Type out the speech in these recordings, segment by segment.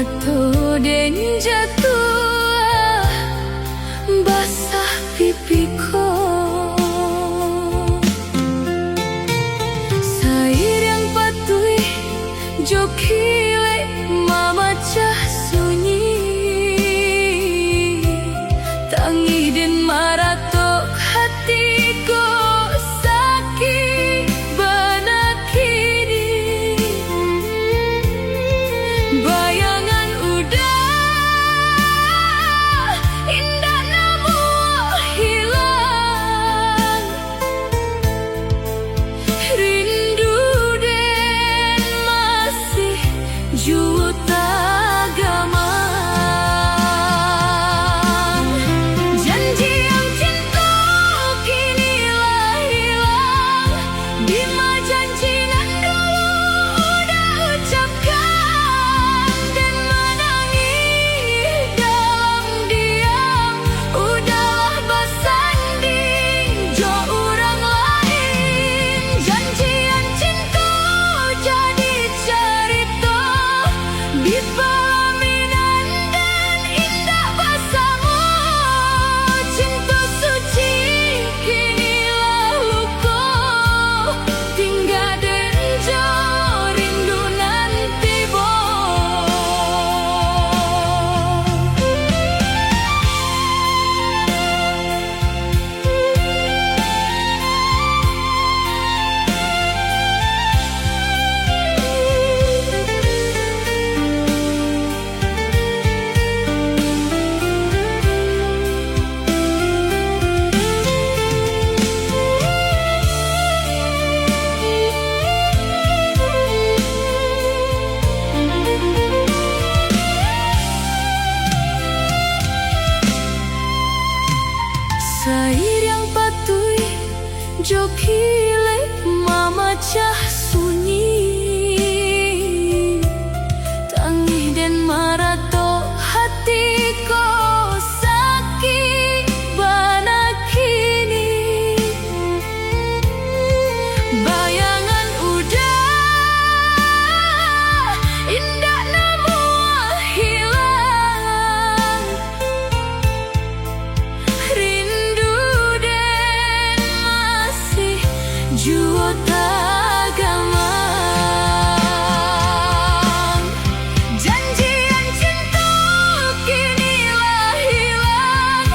Marato den jatuh basah pipiku. Sair yang patuhi jokile mama cah sunyi. Tangi den marato hatiku sakit benak kini. Bayangan udah indah namun hilang. Rindu den masih juta gama. Janji yang cinta kini lah hilang. Bima janji nan dulu udah ucapkan dan menangis dalam diam. Udahlah bersanding jo orang lain. Janjian cinta jadi cerita di pelaminan dan indah bersama. Cinta suci kinilah luka. Tinggal dan jo rindu nanti bo. Sair yang patuhi jokile mama cah sunyi. Tangi den marato hatiku sakit benak kini. Bayangan udah indah namun hilang. Rindu den masih juta gama. Janjian cinta kini lah hilang.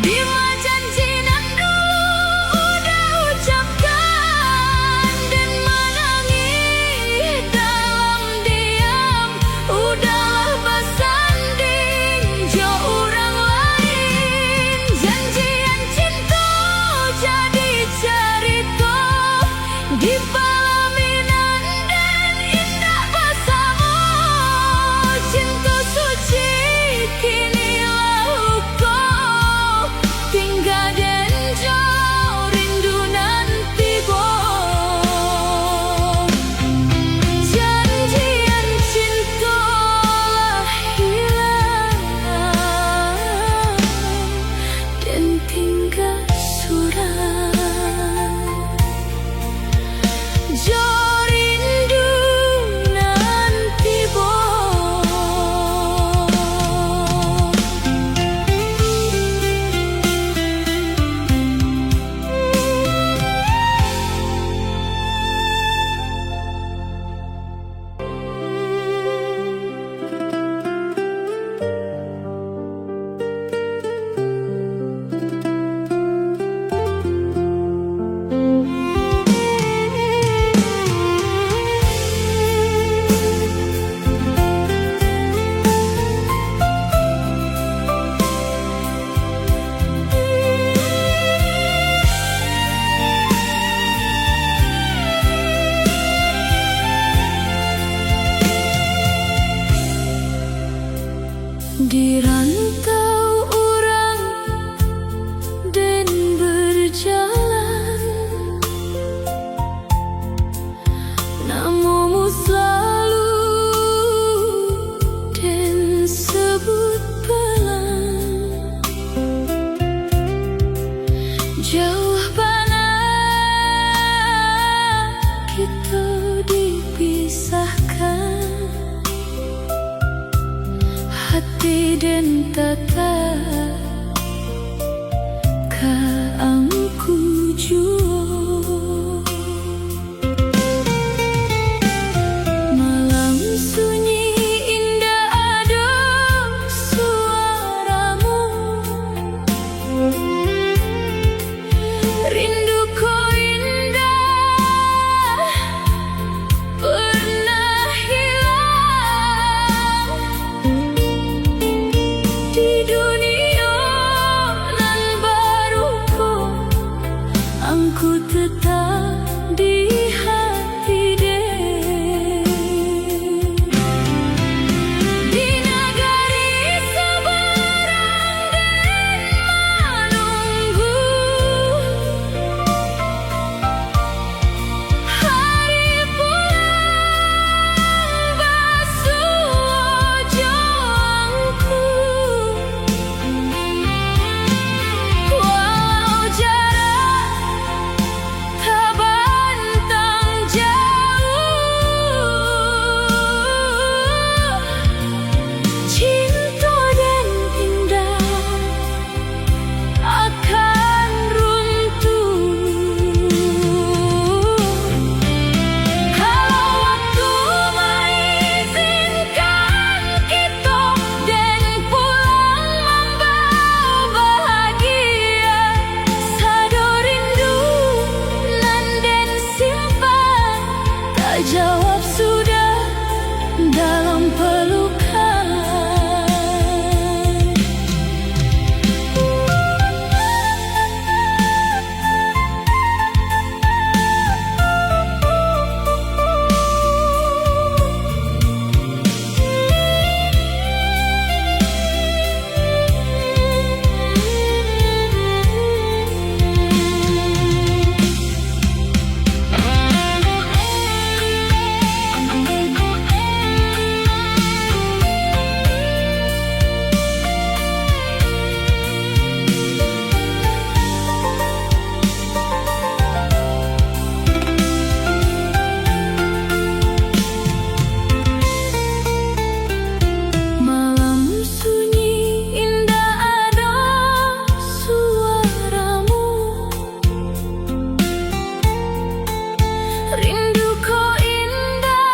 Bima janji nan dulu udah ucapkan dan menangis dalam diam. Udahlah bersanding jo orang lain. Janjian cinta jadi cerita di pelaminan Aku tetap di hati deh. Di negeri seberang dan menunggu hari pulang basuh wajahku. Walau jarak tak bantang jauh, cinta dan indah akan runtuh. Kalau waktu mengizinkan kita dan pulang membawa bahagia, sado rindu nan den simpan tak jawab sudah dalam pelukan. Malam sunyi indah ada suaramu, rindu kau indah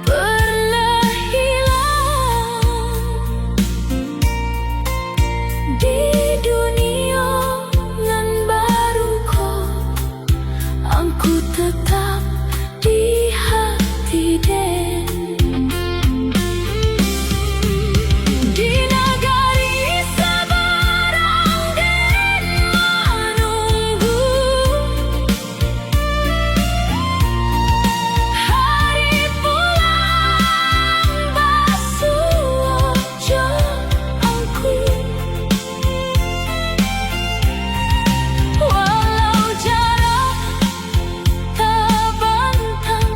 pernah hilang di dunia nan baru kau. Aku tetap di hati den. Di negeri seberang dan menunggu hari pulang basuh wajahku. Walau jarak tak bantang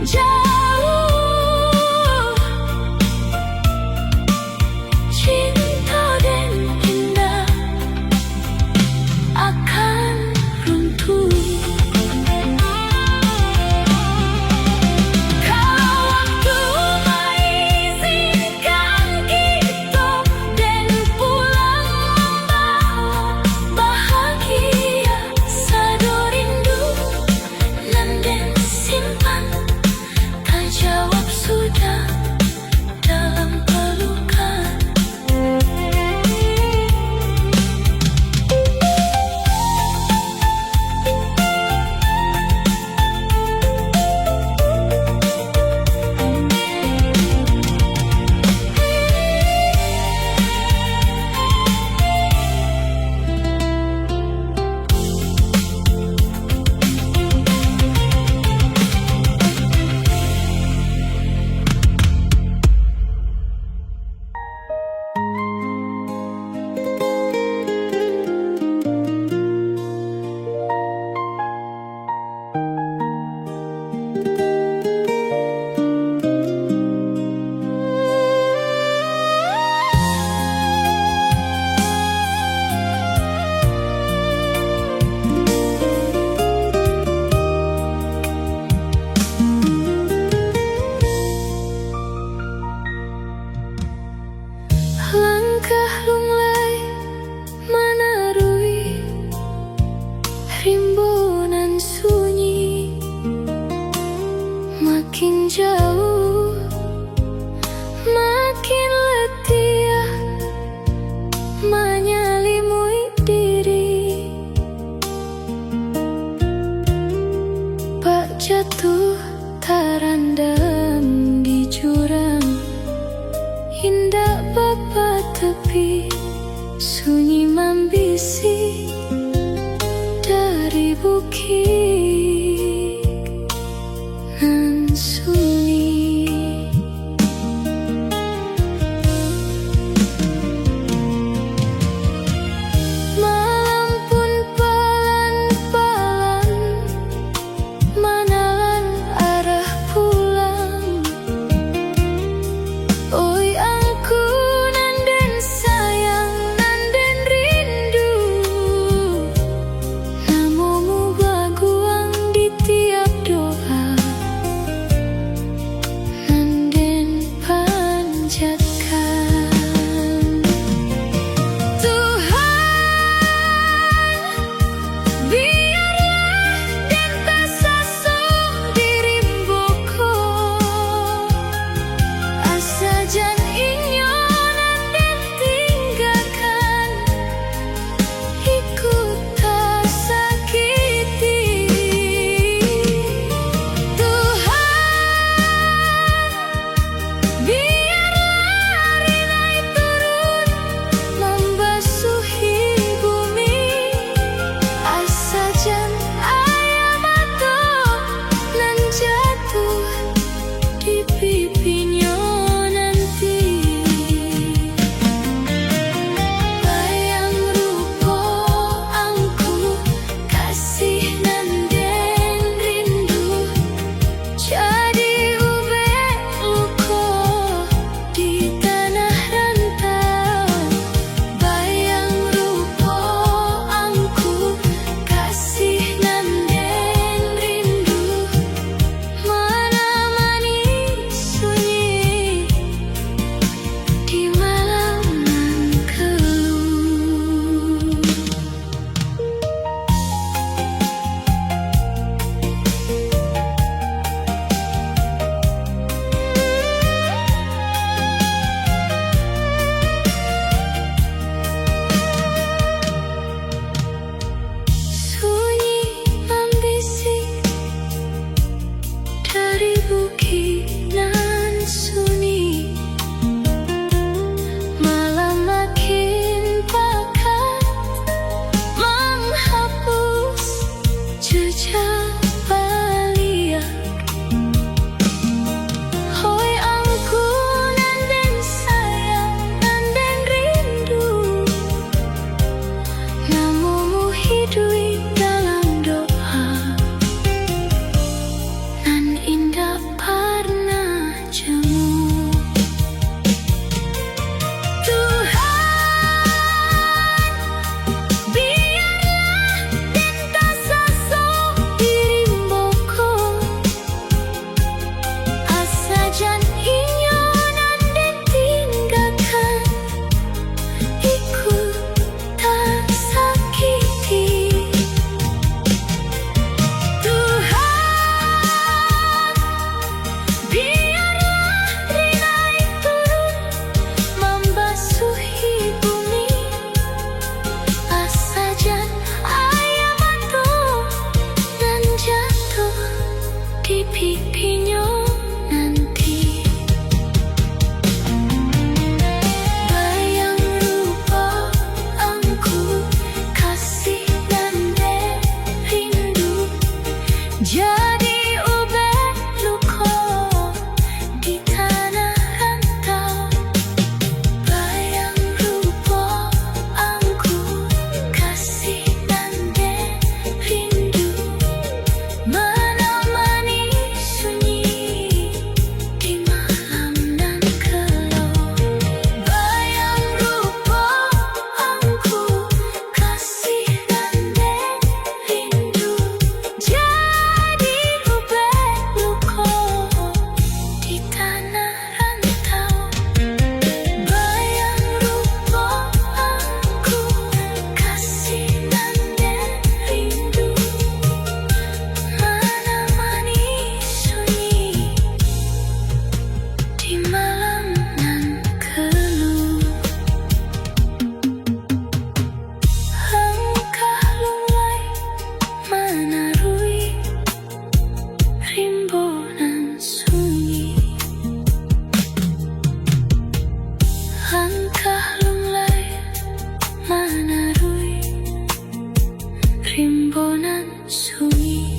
jauh, cinta dan indah akan runtuh. Kalau waktu mengizinkan kita dan pulang membawa bahagia, sado rindu nan den simpan tak jawab sudah dalam pelukan. Langkah lunglai menarui rimbunan sunyi, makin jauh makin letih menyelimui diri. Pak jatuh terendam di jurang, indah bapa tepi sunyi membisik. dari bukit nan sunyi. Malam pun pelan-pelan manalan arah pulang. Oi angku nanden sayang nanden rindu, namamu baguang di tiap doa, nanden panjatkan. Tuhan, biarlah den tasasong dirimboko, asa jan inyo nanden tinggalkan, ikut tak sakiti. Tuhan, biarlah rinai turun membasuhi bumi, asa jan ayam atau nan jatuh di pipinya nanti. Bayang rupa angku kasih nanden rindu, jadi ube luko di tanah rantau. Bayang rupa angku kasih nanden rindu, mana manis sunyi di malam nan keluh. Sunyi membisik dari bukit nan sunyi, malam makin pekat menghapus jejak baliak. Hoi angku nanden sayang nanden rindu, namamu hidup dalam doa, nan indah pernah jemu. Tuhan, biarlah den tasasong dirimboko, asa jan inyo nanden tinggalkan, ikut tak sakiti. Tuhan, biarlah rinai turun membasuhi bumi, asa jan ayam atau nan jatuh di pipinya nanti. Bayang rupa angku kasih nanden rindu, jadi ube luko di tanah rantau. Bayang rupa angku kasih nanden rindu, mana manis sunyi di malam nan keluh. Bayang rupa angku kasih nanden rindu, jadi sunyi.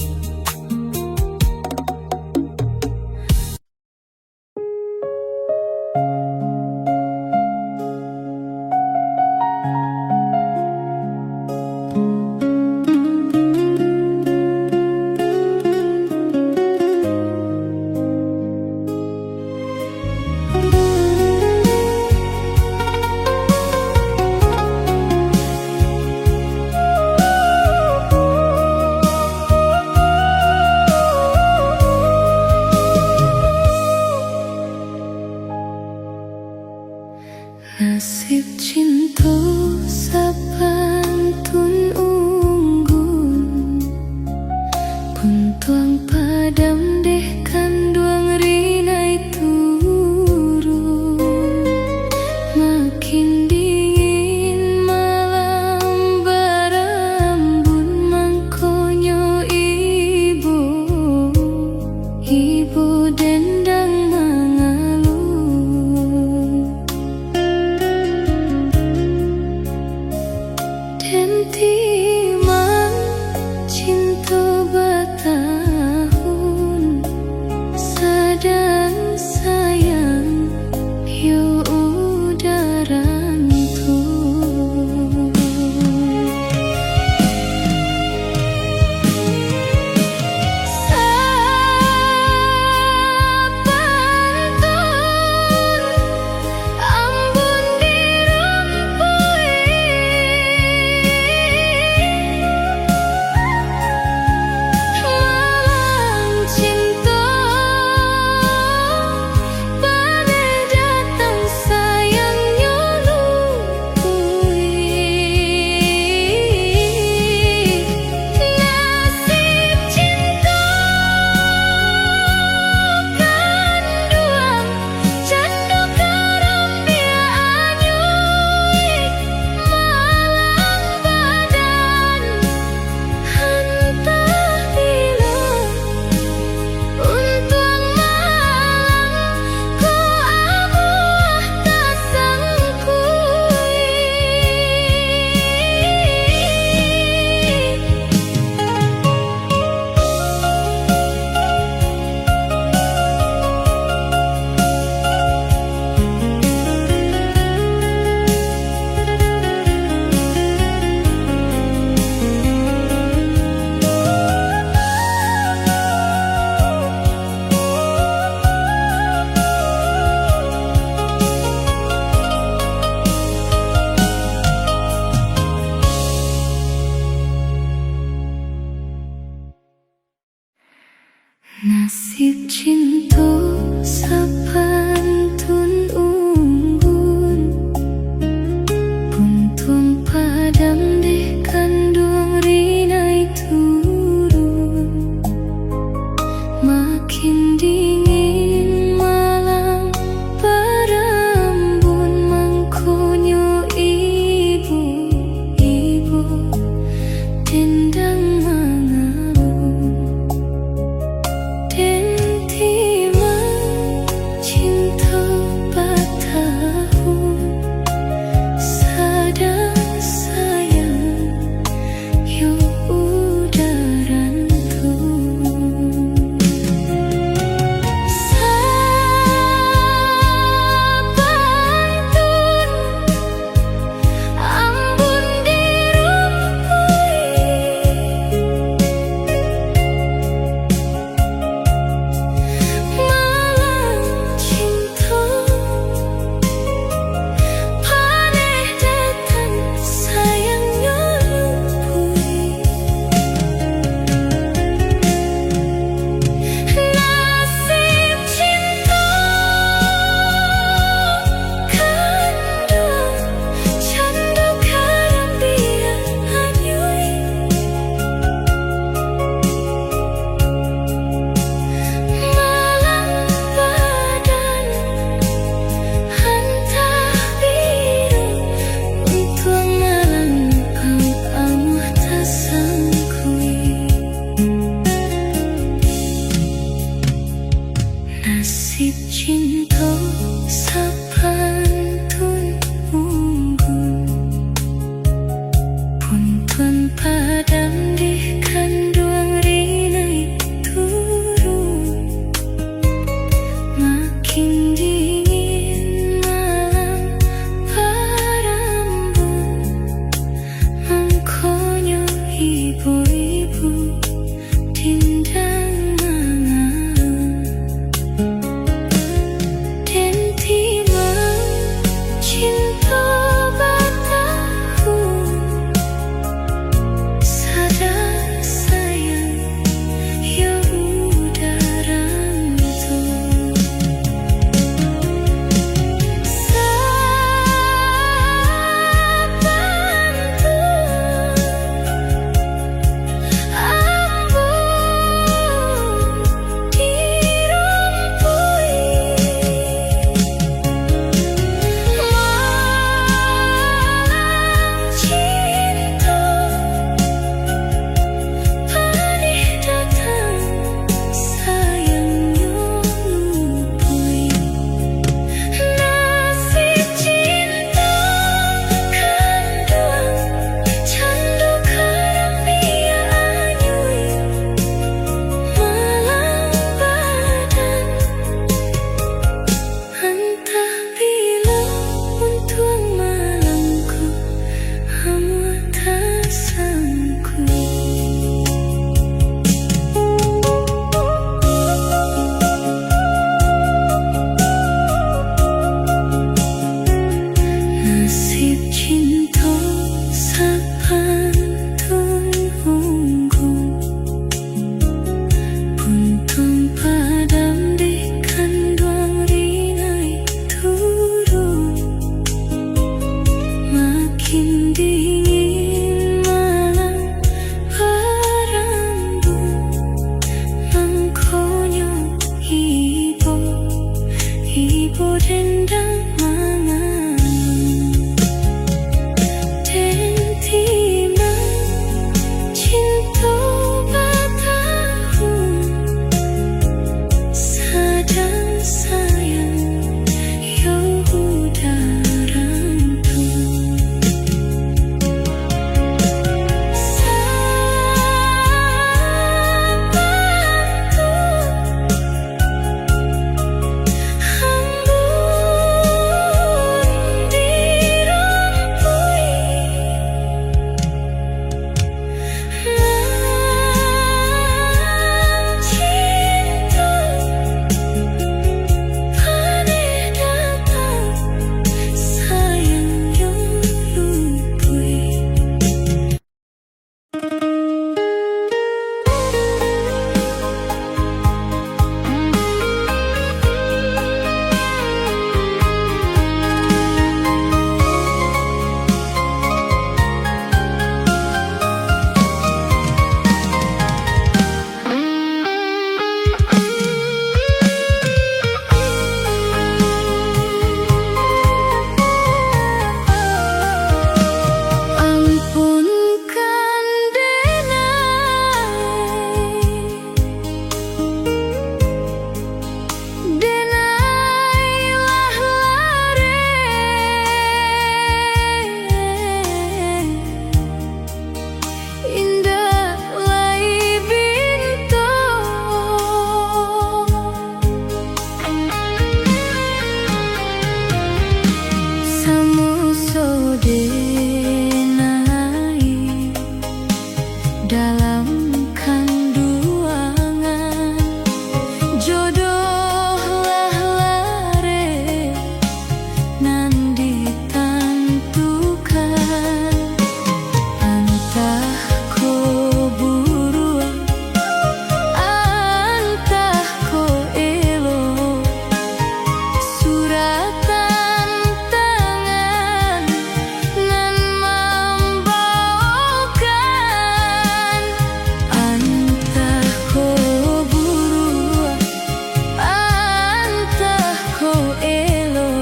Nasib cinta sapantun unggun, puntuang padam deh kanduang rinai turun. Makin dingin malam barambun, mangkonyo ibu dendang timang cinta batahun, sadang sayang yo udaran tuh. Sapantun ambun dirumpui, nasib cinta sapantun unggun, puntung padam deh kandung rinai turun. Makin dingin malam barambun, mangkonyo ibu dendang mangalun. Den timang dalam kandungan. Jodoh lah lare nan ditentukan. Entah ko buruan, entah ko elo, suratan tangan nan membawakan. Entah ko buruan, entah ko elo,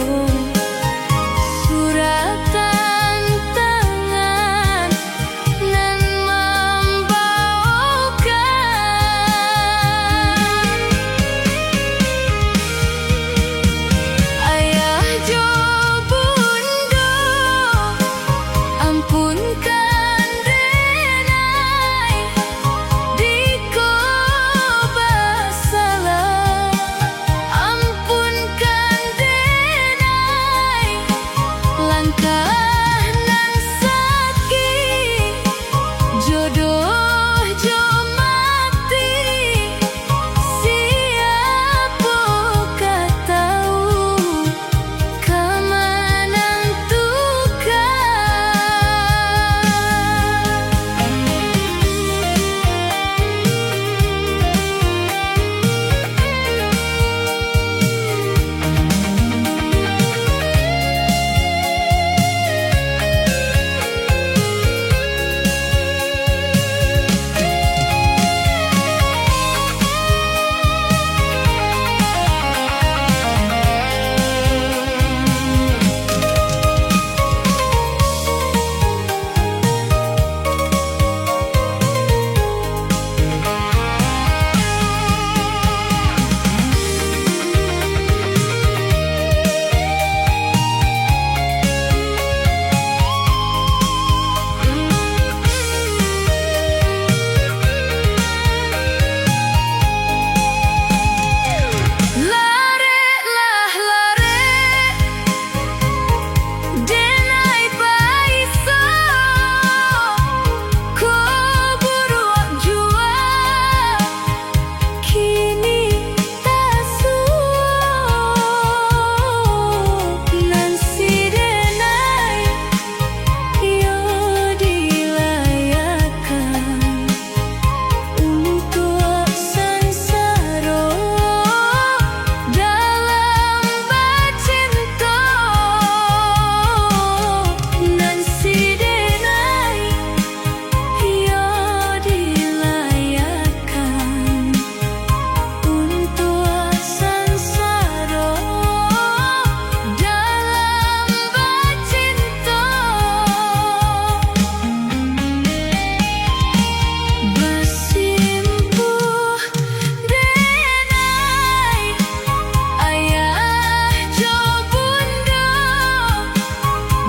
suratan tangan nan membawakan. Ayah jo bunda, ampunkan denai diko basalah. Ampunkan denai langkah nan sakit. Jodoh jo mati, siapa tahu kemana denai paiso, ko buruak jua kini tasup. Nan si denai yo dilayakan untuk sansaro dalam bacinta. Nan si denai yo dilayakan untuk sansaro dalam bacinta. Bersimpuh denai ayah jo bunda,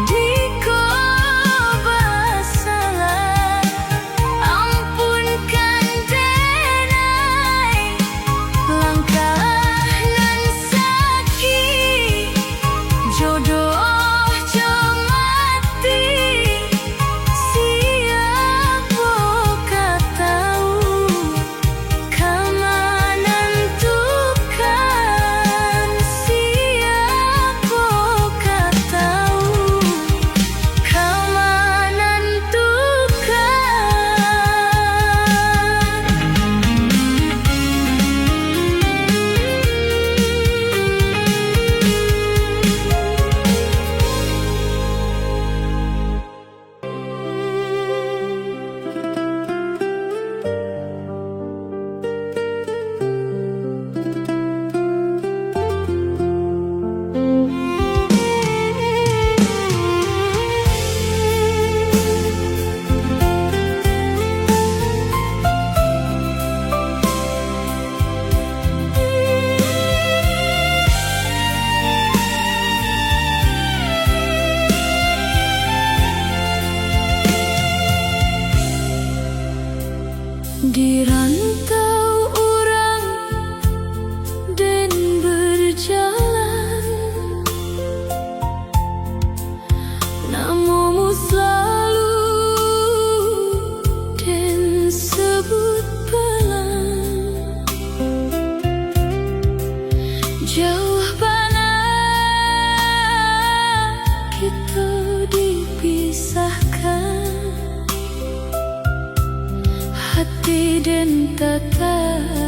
diko basalah. Ampunkan denai langkah nan sakit. Jodoh jo mati, siapa tahu kemana nentukan. Siapa tahu kemana di rantau orang dan berjalan, namumu selalu dan hati dan tata